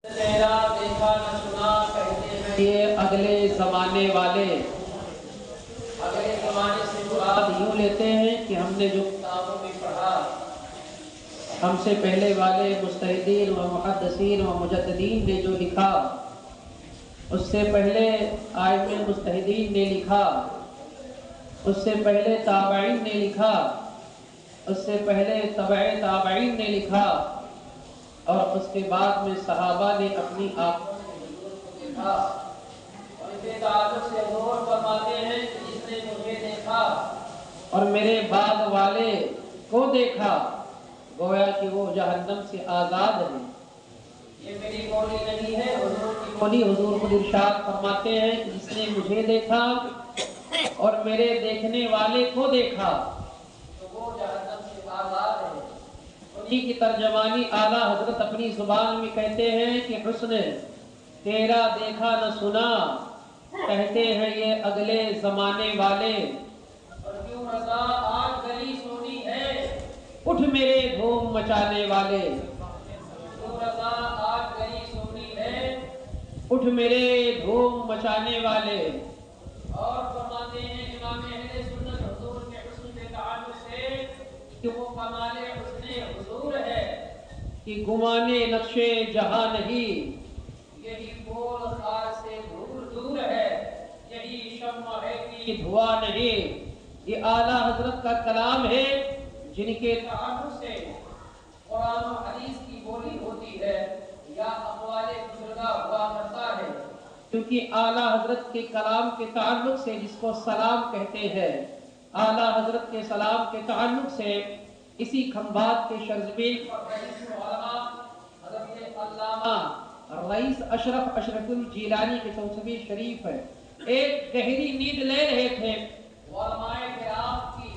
تیرا دیکھا نہ سنا کہتے ہیں یہ اگلے زمانے والے. اگلے زمانے سے مراد یوں لیتے ہیں کہ ہم نے جو کتابوں میں پڑھا، ہم سے پہلے والے مجتہدین و محدثین و مجددین نے جو لکھا، اس سے پہلے ائمہ مجتہدین نے لکھا، اس سے پہلے تابعین نے لکھا، اس سے پہلے تبع تابعین نے لکھا، اور اس کے بعد میں صحابہ نے اپنی آنکھوں سے حضور کو دیکھا. اور اس کے تعلق سے حضور فرماتے ہیں کہ جس نے مجھے دیکھا اور میرے بعد والے کو دیکھا، گویا کہ وہ جہنم سے آزاد ہے. یہ میری قولی نہیں ہے، حضور کی قولی. حضور خود ارشاد فرماتے ہیں کہ جس نے مجھے دیکھا اور میرے دیکھنے والے کو دیکھا تو وہ جہنم سے آزاد ہے. انہی کی ترجمانی اعلیٰ حضرت اپنی زبان میں کہتے ہیں کہ حسن تیرا دیکھا نہ سنا کہتے ہیں یہ اگلے زمانے والے. اور کیوں رضا آج گلی سونی ہے اٹھ میرے دھوم مچانے والے. کیوں رضا آج گلی سونی ہے اٹھ میرے دھوم مچانے والے. اور فرماتے ہیں امام اہل سنت حضور کے حسن کے تعلق سے کہ وہ کمال حسن حضور ہے کہ گمانے نقش جہاں نہیں. یہی بول خار سے دور دور ہے، یہی شمع ہے کہ دھواں نہیں. یہ اعلیٰ حضرت کا کلام ہے جن کے تعلق سے قرآن و حدیث کی بولی ہوتی ہے یا اقوال بزرگاں ہوا کرتا ہے. کیونکہ اعلیٰ حضرت کے کلام کے تعلق سے جس کو سلام کہتے ہیں، اعلیٰ حضرت کے سلام کے تعلق سے اسی کھمبات کے شرزبیل پر رئیس علماء حضرت علامہ رئیس اشرف الجیلانی کے توسبی شریف ہے، ایک گہری نیند لے رہے تھے. علماء کرام کی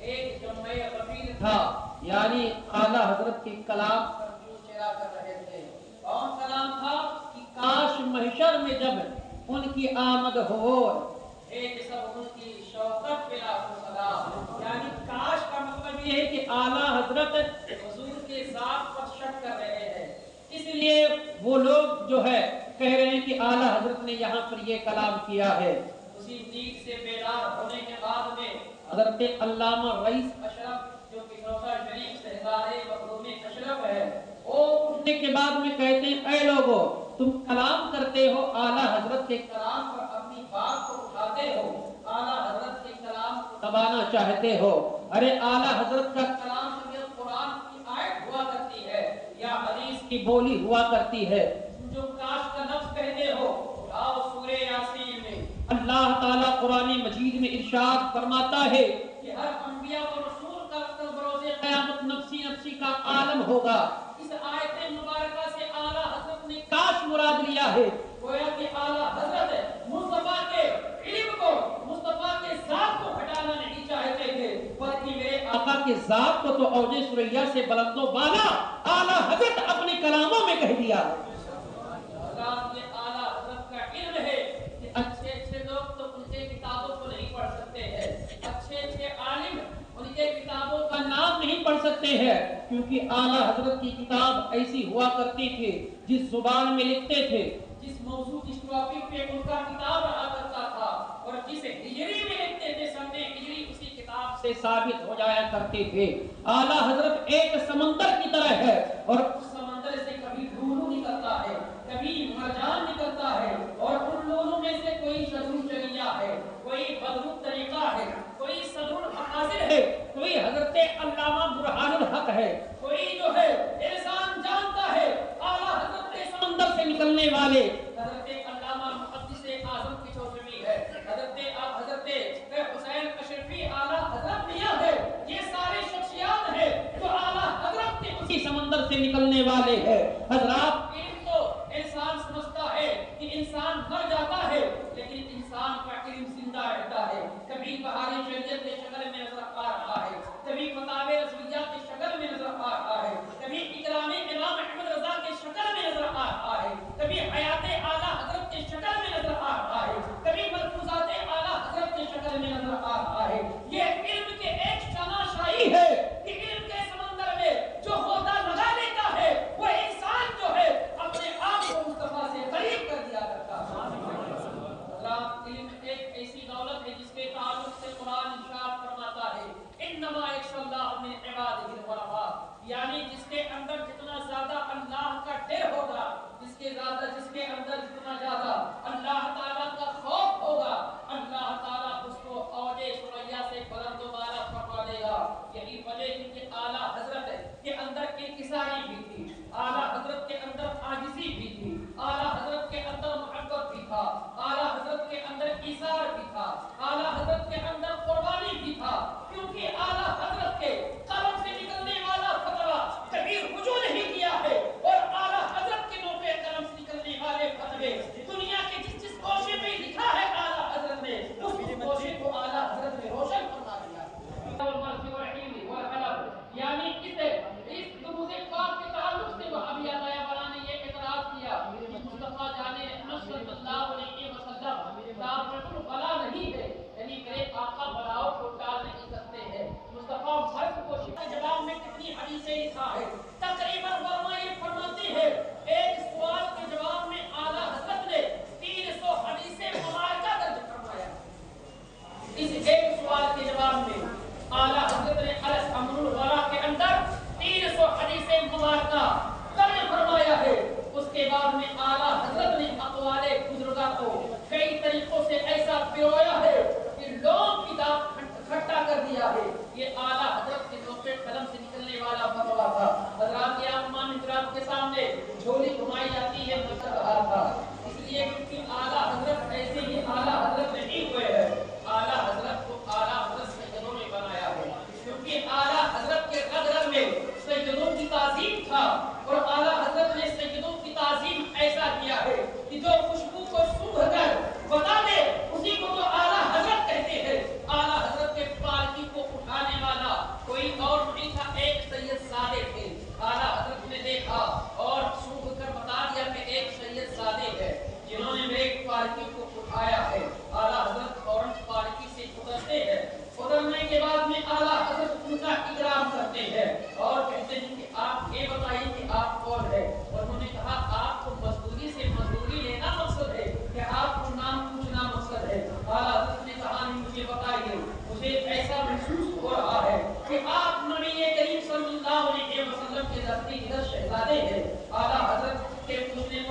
ایک جمع غفیر تھا، یعنی اعلیٰ حضرت کے کلام پر جو چرا کر رہے تھے. کون کلام تھا کہ کاش محشر میں جب ان کی آمد ہو ایک سب ان کی شوقت پہ لاکھوں سلام. یعنی کاش کا مطلب یہ ہے کہ اعلیٰ حضرت حضور کے ذات پر شک کر رہے ہیں، اس لیے وہ لوگ جو ہے کہہ رہے ہیں کہ اعلیٰ حضرت نے یہاں پر یہ کلام کیا ہے. اسی نیند سے بیدار ہونے کے بعد میں حضرت علامہ رئیس اشرف جو کہ روضہ شریف سہزاد مخدوم اشرف ہے، وہ اٹھنے کے بعد میں کہتے ہیں اے لوگو تم کلام کرتے ہو، اعلیٰ حضرت کے کلام پر اپنی بات کو اٹھاتے ہو، اعلیٰ حضرت کے کلام کو دبانا چاہتے ہو. ارے اعلیٰ حضرت کا کلام تو یہ قرآن کی آیت ہوا کرتی ہے یا حدیث کی بولی ہوا کرتی ہے. جو کاش کا لفظ کہتے ہو اٹھاؤ سورہ یاسین میں اللہ تعالیٰ قرآن مجید میں ارشاد فرماتا ہے کہ ہر انبیاء و رسول کا بروز قیامت نفسی نفسی کا عالم ہوگا. اس آیت مبارکہ سے اعلیٰ حضرت نے کاش مراد لیا ہے، گویا کہ اعلیٰ حضرت مصطفیٰ کے علم کو، مصطفیٰ کے ذات کو ہٹانا نہیں چاہتے تھے، بلکہ میرے آقا کے ذات کو تو اوج ثریا سے بلند و بالا اعلیٰ حضرت اپنے کلاموں میں کہہ دیا. اعلیٰ حضرت کا علم ہے کہ اچھے اچھے لوگ تو ان کے کتابوں کو نہیں پڑھ سکتے ہیں، اچھے اچھے عالم ان کے کتابوں کا نام نہیں پڑھ سکتے ہیں، کیونکہ اعلیٰ حضرت کی کتاب ایسی ہوا کرتی تھی جس زبان میں لکھتے تھے، جس موضوع جس ٹاپک پہ ان کا کتاب رہا کرتا تھا اور جس ہجری میں لکھتے تھے سن ہجری اسی کتاب سے ثابت ہو جایا کرتے تھے. اعلیٰ حضرت ایک سمندر کی طرح ہے اور اس سمندر سے کبھی ڈولو نکلتا ہے، کبھی مرجان نکلتا ہے، اور ان دونوں میں سے کوئی شذر شریعہ ہے، کوئی بدر طریقہ ہے، کوئی صدر المقاصد ہے، کوئی حضرت علامہ برہان الحق ہے، کوئی جو ہے انسان جانتا ہے اعلیٰ حضرت کے سمندر سے نکلنے والے حضرت علامہ محدث اعظم کی چوبی ہے، حضرت حسین اشرفی اعلیٰ حضرت میاں ہے. یہ سارے شخصیات ہیں جو اعلیٰ حضرت کے اسی سمندر سے نکلنے والے ہیں. حضرات علم تو انسان سمجھتا ہے کہ انسان مر جاتا ہے، لیکن انسان کا علم زندہ رہتا ہے. کبھی بہار شریعت کے شکل میں نظر آ رہا ہے، کبھی فتاوی رضویہ کی شکل میں نظر آ رہا ہے، کبھی اکرام امام احمد رضا کی شکل میں نظر آ رہا ہے، کبھی حیات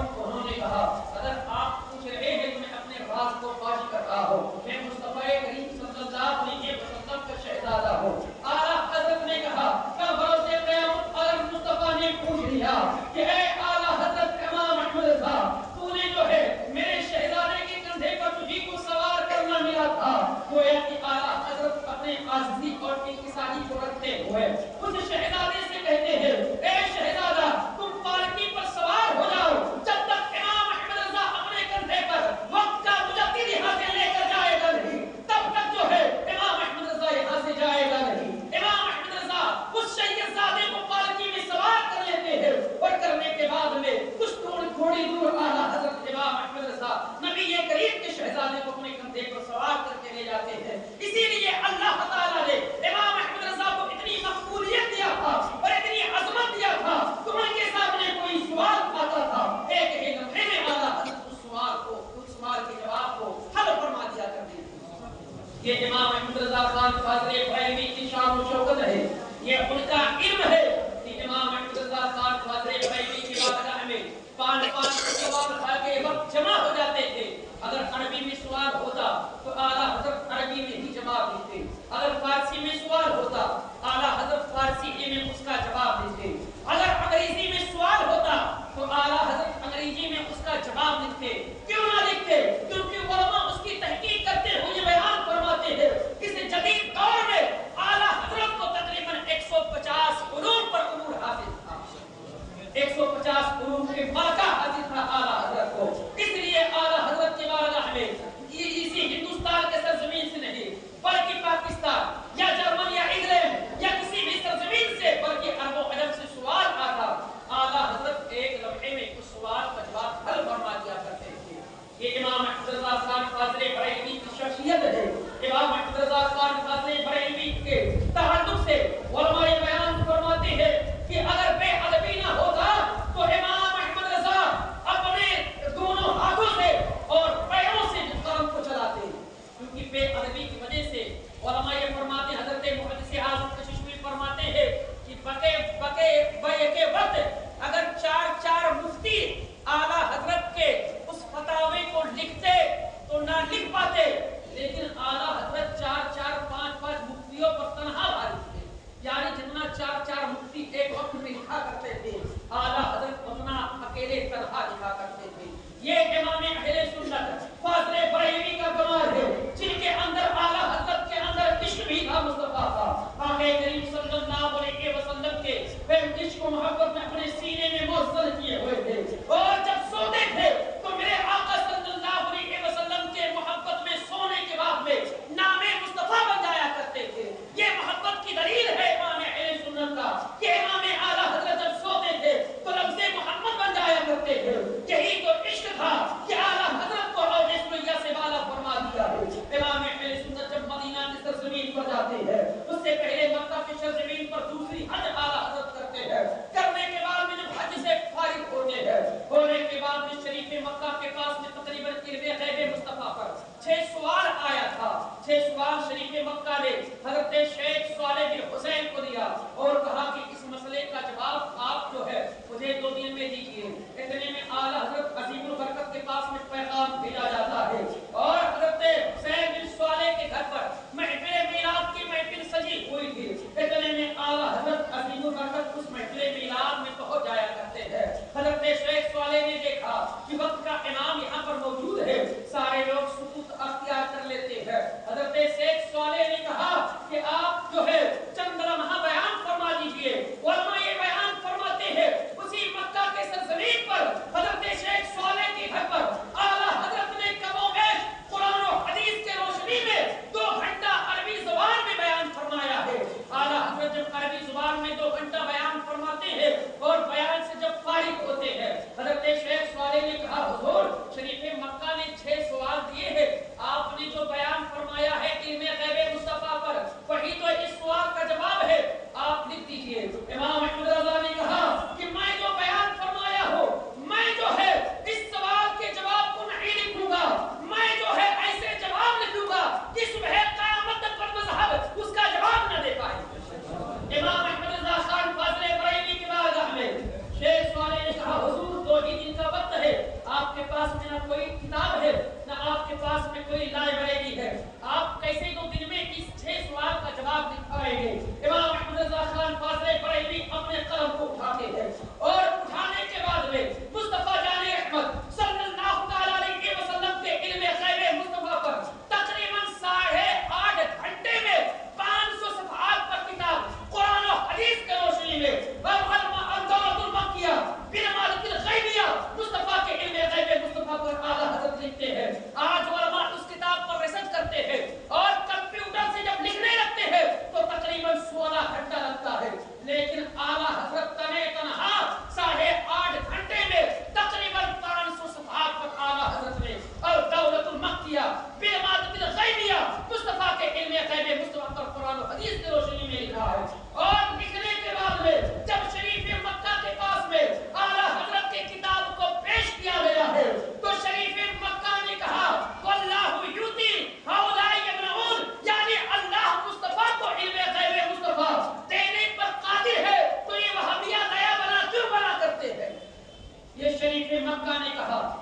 وقت انہوں نے کہا اگر آپ پوچھ رہے ہیں تو میں اپنے راز کو فاش کر رہا ہوں، میں مصطفیٰ کریم صلی اللہ علیہ وسلم کا شہزادہ ہوں۔ اعلیٰ حضرت نے کہا کہ بروز قیامت اگر مصطفیٰ نے پوچھ لیا کہ اے اعلیٰ حضرت امام احمد رضا، تو نے جو ہے میرے شہزادے کے کندھے پر تجھی کو سوار کرنا ملا تھا، گویا کہ اعلیٰ حضرت اپنے عاجزی اور انکساری کو رکھتے ہوئے اس شہزادے سے کہتے ہیں اے شہزادہ تم پالکی پر سوار ہو جاؤ، جب تک امام احمد رضا اپنے کندھے پر وقت کا مجدد یہاں سے لے کر جائے گا نہیں، تب تک جو ہے امام احمد رضا یہاں سے جائے گا نہیں۔ امام احمد رضا اس شہزادے کو پالکی میں سوار کر لیتے ہیں اور کرنے کے بعد میں کچھ تھوڑی دور اعلیٰ حضرت امام احمد رضا نبی کریم کے شہزادے کو اپنے کندھے پر سوار کر کے لے جاتے ہیں۔ اسی لیے اللہ تعالیٰ نے امام احمد رضا کو اتنی مقبولیت دیا تھا اور اتنی عظمت دیا تھا کہ ان کے سامنے کوئی سوال آتا تھا ایک ہی لمحے میں اعلیٰ حضرت اس سوال کے جواب کو حل فرما دیا کرتے تھے۔ یہ امام احمد رضا خان فاضل بریلوی کی شان و شوکت ہے، یہ ان کا علم ہے کہ امام احمد رضا خان فاضل بریلوی کی بارگاہ میں پانچ سوال کے وقت جمع ہو جاتے تھے۔ اگر عربی میں سوال ہوتا تو اعلیٰ حضرت عربی میں ہی جواب دیتے، اگر فارسی میں سوال ہوتا اعلیٰ حضرت فارسی میں اس کا جواب دیتے، اگر انگریزی میں سوال ہوتا تو اعلیٰ حضرت انگریزی میں اس کا جواب لکھتے۔ کیوں نہ لکھتے؟ کیونکہ علماء اس کی تحقیق کرتے ہوئے بیان فرماتے ہیں اس جدید دور میں اعلیٰ حضرت کو تقریباً 150 علوم پر عبور حاصل تھا، 150 علوم کے ملکہ حاصل تھا اعلیٰ حضرت کو۔ اس لیے اعلیٰ حضرت کے بارگاہ میں اسی ہندوستان کے سرزمین سے نہیں بلکہ پاکستان یا جرمن یا انگلینڈ یا کسی بھی سرزمین سے بلکہ عرب و عجم سے سوال آتا، اعلیٰ حضرت ایک لمحے میں اس سوال کا جواب حل فرما دیا کرتے تھے۔ یہ امام احمد رضا خان فاضل بریلوی کی شخصیت ہے۔ امام احمد رضا خان فاضل بریلوی کے تعلق سے علماء بیان فرماتے ہیں کہ اگر بے ادبی نہ ہوتا تو امام احمد رضا اپنے دونوں ہاتھوں سے اور پیروں سے قلم کو چلاتے، کیونکہ بے ادبی کی وجہ سے علماء یہ فرماتے، حضرت محدث اعظم کشمیری فرماتے ہیں کہ بقے کے وقت اگر چار مفتی اعلیٰ حضرت کے اس فتاوی کو لکھتے تو نہ لکھ پاتے، لیکن اعلیٰ حضرت چار پانچ مفتیوں پر تنہا بھاری تھے، یعنی جتنا چار مفتی ایک وقت میں لکھا کرتے تھے اعلیٰ حضرت اتنا اکیلے تنہا لکھا کرتے تھے۔ یہ امام اہل سنت فاضل بریلوی کا کمال ہے، جن کے اندر اعلیٰ حضرت کے اندر عشق بھی تھا مصطفیٰ کا، آقا کریم صلی اللہ علیہ وسلم کے عشق و محبت میں اپنے سینے میں موصل کیے ہوئے تھے، اور جب سوتے تھے تو میرے آقا صلی اللہ علیہ وسلم کے محبت میں سونے کے بعد میں نام مصطفیٰ بن جایا کرتے تھے۔ یہ محبت کی دلیل ہے امام اہل سنت کا کہ امام اعلیٰ حضرت جب سوتے تھے تو لفظ محمد بن جایا کرتے تھے۔ یہی تو عشق تھا کہ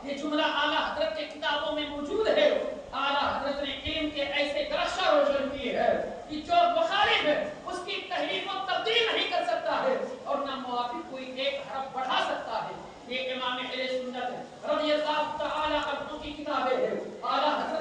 یہ جملہ اعلیٰ حضرت کے کتابوں میں موجود ہے. اعلیٰ حضرت نے علم کے ایسے درخشاں روشن کیے ہیں کہ جو مخالف ہے اس کی تحریف و تبدیل نہیں کر سکتا ہے اور نہ موافق کوئی ایک حرف بڑھا سکتا ہے. یہ امام اہل سنت رضی اللہ تعالی عنہ کی کتابیں ہیں. اعلیٰ حضرت